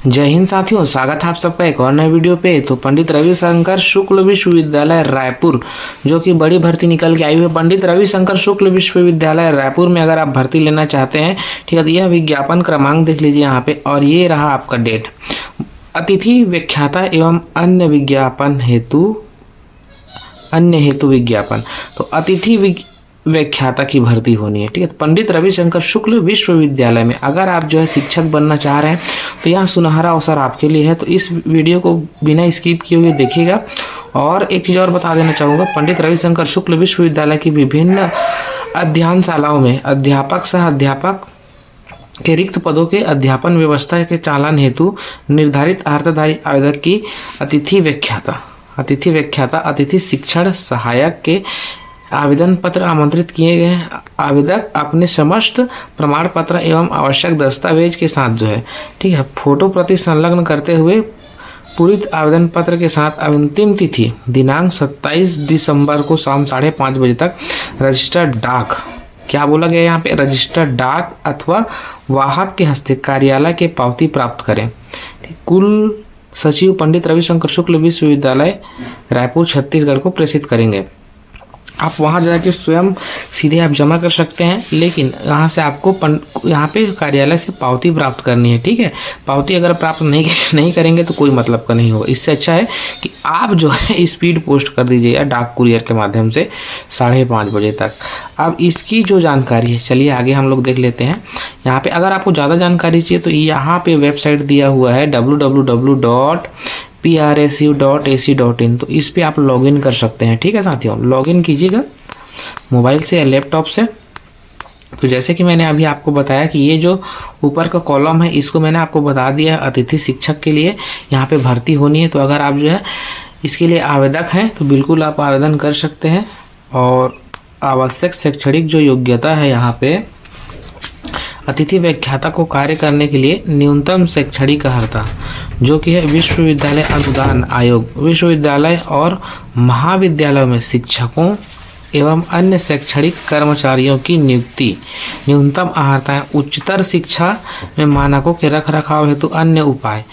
जय हिंद साथियों, स्वागत है आप सबका एक और नए वीडियो पे। तो पंडित रविशंकर शुक्ल विश्वविद्यालय रायपुर जो कि बड़ी भर्ती निकल के आई हुई है। पंडित रविशंकर शुक्ल विश्वविद्यालय रायपुर में अगर आप भर्ती लेना चाहते हैं, ठीक है, तो यह विज्ञापन क्रमांक देख लीजिए यहाँ पे, और ये रहा आपका डेट। अतिथि व्याख्याता एवं अन्य हेतु विज्ञापन। तो अतिथि व्याख्याता की भर्ती होनी है, ठीक है। पंडित रविशंकर शुक्ल विश्वविद्यालय में अगर आप जो है शिक्षक बनना चाह रहे हैं तो यहाँ सुनहरा अवसर आपके लिए है। तो इस वीडियो को बिना स्किप किए हुए देखिएगा। और एक चीज़ और बता देना चाहूँगा, पंडित रविशंकर शुक्ल विश्वविद्यालय की विभिन्न अध्ययनशालाओं में अध्यापक सह अध्यापक के रिक्त पदों के अध्यापन व्यवस्था के चालन हेतु निर्धारित अर्हताधारी आवेदक की अतिथि व्याख्याता अतिथि शिक्षण सहायक के आवेदन पत्र आमंत्रित किए गए हैं। आवेदक अपने समस्त प्रमाण पत्र एवं आवश्यक दस्तावेज के साथ जो है, ठीक है, फोटो प्रति संलग्न करते हुए पूरित आवेदन पत्र के साथ अंतिम तिथि दिनांक 27 दिसंबर को शाम 5:30 बजे तक रजिस्टर्ड डाक, क्या बोला गया यहाँ पे, रजिस्टर्ड डाक अथवा वाहक के हस्ते कार्यालय के पावती प्राप्त करें। कुल सचिव पंडित रविशंकर शुक्ल विश्वविद्यालय रायपुर छत्तीसगढ़ को प्रेषित करेंगे। आप वहां जाके स्वयं सीधे आप जमा कर सकते हैं, लेकिन यहाँ से आपको यहाँ पे कार्यालय से पावती प्राप्त करनी है, ठीक है। पावती अगर प्राप्त नहीं करेंगे तो कोई मतलब का नहीं होगा। इससे अच्छा है कि आप जो है स्पीड पोस्ट कर दीजिए या डाक कुरियर के माध्यम से 5:30 बजे तक। अब इसकी जो जानकारी है, चलिए आगे हम लोग देख लेते हैं। यहाँ पे अगर आपको ज़्यादा जानकारी चाहिए तो यहाँ पे वेबसाइट दिया हुआ है www.prsu.ac.in। तो इस पे आप लॉगिन कर सकते हैं, ठीक है साथियों। लॉगिन कीजिएगा मोबाइल से या लैपटॉप से। तो जैसे कि मैंने अभी आपको बताया कि ये जो ऊपर का कॉलम है, इसको मैंने आपको बता दिया अतिथि शिक्षक के लिए यहाँ पे भर्ती होनी है। तो अगर आप जो है इसके लिए आवेदक हैं तो बिल्कुल आप आवेदन कर सकते हैं। और आवश्यक शैक्षणिक जो योग्यता है यहाँ पे, अतिथि व्याख्याता को कार्य करने के लिए न्यूनतम शैक्षणिक अर्हता जो कि है विश्वविद्यालय अनुदान आयोग, विश्वविद्यालय और महाविद्यालयों में शिक्षकों एवं अन्य शैक्षणिक कर्मचारियों की नियुक्ति, न्यूनतम अर्हताएं उच्चतर शिक्षा में मानकों के रखरखाव हेतु अन्य उपाय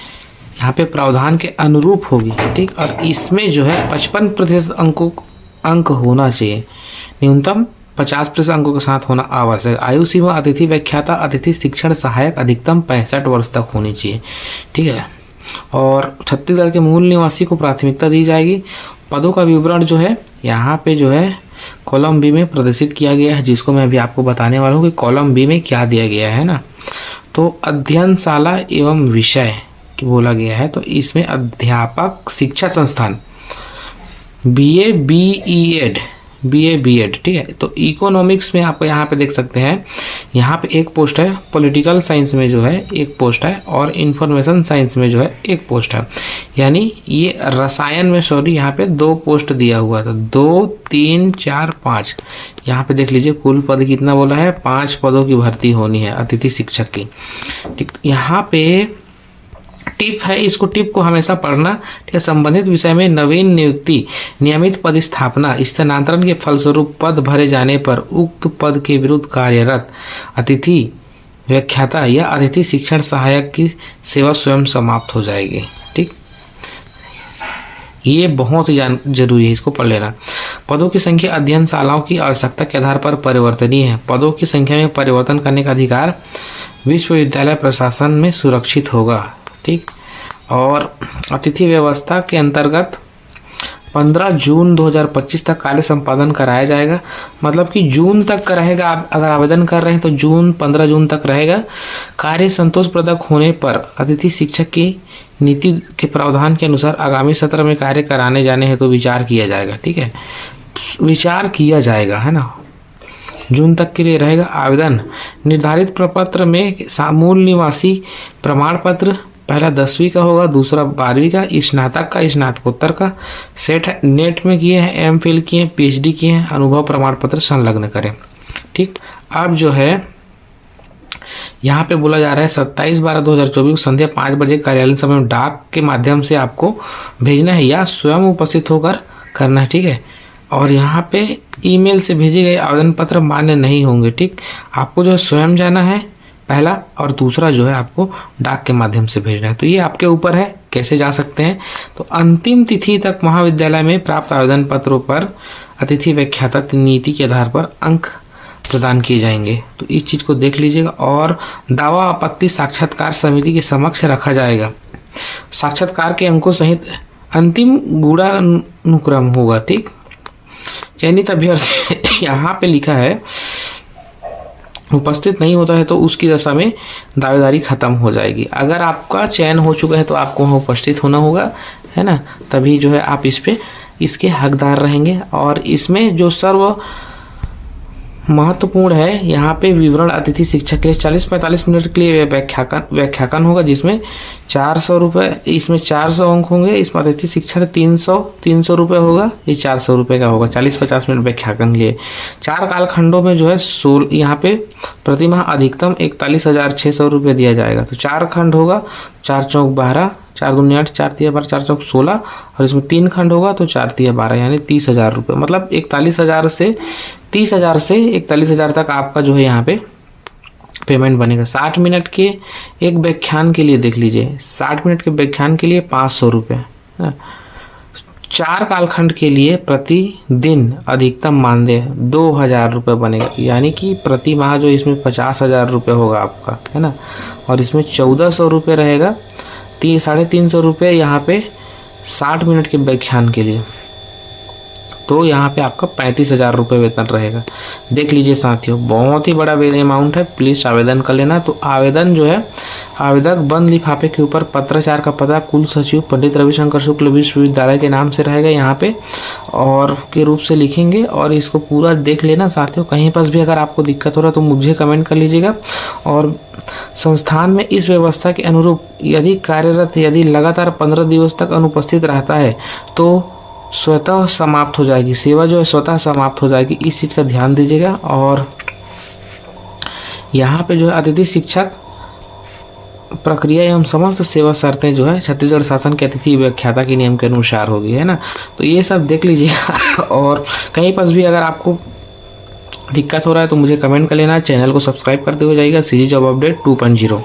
यहाँ पे प्रावधान के अनुरूप होगी, ठीक। और इसमें जो है 55% अंक होना चाहिए, न्यूनतम 50% अंकों के साथ होना आवश्यक। आयु सीमा अतिथि व्याख्याता अतिथि शिक्षण सहायक अधिकतम 65 वर्ष तक होनी चाहिए, ठीक है। और छत्तीसगढ़ के मूल निवासी को प्राथमिकता दी जाएगी। पदों का विवरण जो है यहाँ पे जो है कॉलम बी में प्रदर्शित किया गया है, जिसको मैं अभी आपको बताने वाला हूँ कि कॉलम बी में क्या दिया गया है ना। तो अध्ययनशाला एवं विषय की बोला गया है, तो इसमें अध्यापक शिक्षा संस्थान BA B.Ed, ठीक है। तो इकोनॉमिक्स में आपको यहाँ पे देख सकते हैं, यहाँ पे एक पोस्ट है, पॉलिटिकल साइंस में जो है एक पोस्ट है, और इंफॉर्मेशन साइंस में जो है एक पोस्ट है। यानी ये रसायन में यहाँ पे 2 पोस्ट दिया हुआ था, 2, 3, 4, 5। यहाँ पे देख लीजिए कुल पद कितना बोला है, 5 पदों की भर्ती होनी है अतिथि शिक्षक की, ठीक। यहाँ पे टिप है, इसको टिप को हमेशा पढ़ना, ठीक है। संबंधित विषय में नवीन नियुक्ति, नियमित पद स्थापना, स्थानांतरण के फलस्वरूप पद भरे जाने पर उक्त पद के विरुद्ध कार्यरत अतिथि व्याख्याता या अतिथि शिक्षण सहायक की सेवा स्वयं समाप्त हो जाएगी, ठीक। ये बहुत ही जरूरी है, इसको पढ़ लेना। पदों की संख्या अध्ययनशालाओं की आवश्यकता के आधार पर परिवर्तनीय है। पदों की संख्या में परिवर्तन करने का अधिकार विश्वविद्यालय प्रशासन में सुरक्षित होगा, ठीक। और अतिथि व्यवस्था के अंतर्गत 15 जून 2025 तक कार्य संपादन कराया जाएगा। मतलब कि जून तक का रहेगा, आप अगर आवेदन कर रहे हैं तो 15 जून तक रहेगा। कार्य संतोषप्रदक होने पर अतिथि शिक्षक की नीति के प्रावधान के अनुसार आगामी सत्र में कार्य कराने जाने हेतु विचार किया जाएगा, ठीक है। विचार किया जाएगा, है ना। जून तक के लिए रहेगा आवेदन। निर्धारित प्रपत्र में मूल निवासी प्रमाण पत्र पहला 10वीं का होगा, दूसरा 12वीं का, स्नातक का, स्नातकोत्तर का सेट है, नेट में किए हैं, MPhil किए हैं, PhD किए हैं, अनुभव प्रमाण पत्र संलग्न करें, ठीक। अब जो है यहाँ पे बोला जा रहा है 27/12/2024 संध्या 5 बजे कार्यालय समय डाक के माध्यम से आपको भेजना है या स्वयं उपस्थित होकर करना है, ठीक है। और यहाँ पे ईमेल से भेजे गए आवेदन पत्र मान्य नहीं होंगे, ठीक। आपको जो स्वयं जाना है, पहला, और दूसरा जो है आपको डाक के माध्यम से भेजना है। तो ये आपके ऊपर है कैसे जा सकते हैं। तो अंतिम तिथि तक महाविद्यालय में प्राप्त आवेदन पत्रों पर अतिथि व्याख्याता नीति के आधार पर अंक प्रदान किए जाएंगे। तो इस चीज को देख लीजिएगा। और दावा आपत्ति साक्षात्कार समिति के समक्ष रखा जाएगा। साक्षात्कार के अंकों सहित अंतिम गुणानुक्रम होगा। ठीक, चयनित अभ्यर्थी यहाँ पे लिखा है उपस्थित नहीं होता है तो उसकी दशा में दावेदारी खत्म हो जाएगी। अगर आपका चयन हो चुका है तो आपको वहाँ उपस्थित होना होगा, है ना, तभी जो है आप इस पे इसके हकदार रहेंगे। और इसमें जो सर्व महत्वपूर्ण है यहाँ पे विवरण अतिथि शिक्षक के लिए 40-45 मिनट के लिए व्याख्यान होगा, जिसमें 400 रुपये, इसमें 400 अंक होंगे। इसमें अतिथि शिक्षक 300 रुपये होगा, ये 400 रुपये का होगा। 40-50 मिनट व्याख्यान के लिए 4 कालखंडों में जो है यहाँ पे प्रतिमाह अधिकतम 41,600 रुपये दिया जाएगा। तो 4 खंड होगा, 4 चौक 12, 4 दूनी 8, 4 तिया 12, 4 चौक 16, और इसमें 3 खंड होगा तो 4 तिया 12, यानी 30,000 रुपये। मतलब 41,000 से 30,000 से 41,000 तक आपका जो है यहाँ पे पेमेंट बनेगा। 60 मिनट के एक व्याख्यान के लिए देख लीजिए, 60 मिनट के व्याख्यान के लिए 500 रुपये। 4 कालखंड के लिए प्रतिदिन अधिकतम मानदेय 2,000 रुपये बनेगा, यानी कि प्रति माह जो इसमें 50,000 रुपये होगा आपका, है ना। और इसमें 1,400 रुपये रहेगा, 350 रुपये यहाँ पे 60 मिनट के व्याख्यान के लिए। तो यहाँ पे आपका 35,000 रुपये वेतन रहेगा। देख लीजिए साथियों, बहुत ही बड़ा अमाउंट है। प्लीज़ आवेदन कर लेना। तो आवेदन जो है, आवेदक बंद लिफाफे के ऊपर पत्राचार का पता कुल सचिव पंडित रविशंकर शुक्ल विश्वविद्यालय के नाम से रहेगा यहाँ पे, और के रूप से लिखेंगे। और इसको पूरा देख लेना साथियों। कहीं पर भी अगर आपको दिक्कत हो रहा है तो मुझे कमेंट कर लीजिएगा। और संस्थान में इस व्यवस्था के अनुरूप यदि कार्यरत, यदि लगातार 15 दिवस तक अनुपस्थित रहता है तो स्वतः समाप्त हो जाएगी, सेवा जो है स्वतः समाप्त हो जाएगी। इस चीज़ का ध्यान दीजिएगा। और यहाँ पे जो है अतिथि शिक्षक प्रक्रिया एवं समस्त सेवा शर्तें जो है छत्तीसगढ़ शासन के अतिथि व्याख्याता के नियम के अनुसार होगी, है ना। तो ये सब देख लीजिएगा। और कहीं पर भी अगर आपको दिक्कत हो रहा है तो मुझे कमेंट कर लेना। चैनल को सब्सक्राइब करते हुए जाइएगा। CG job update 2.0।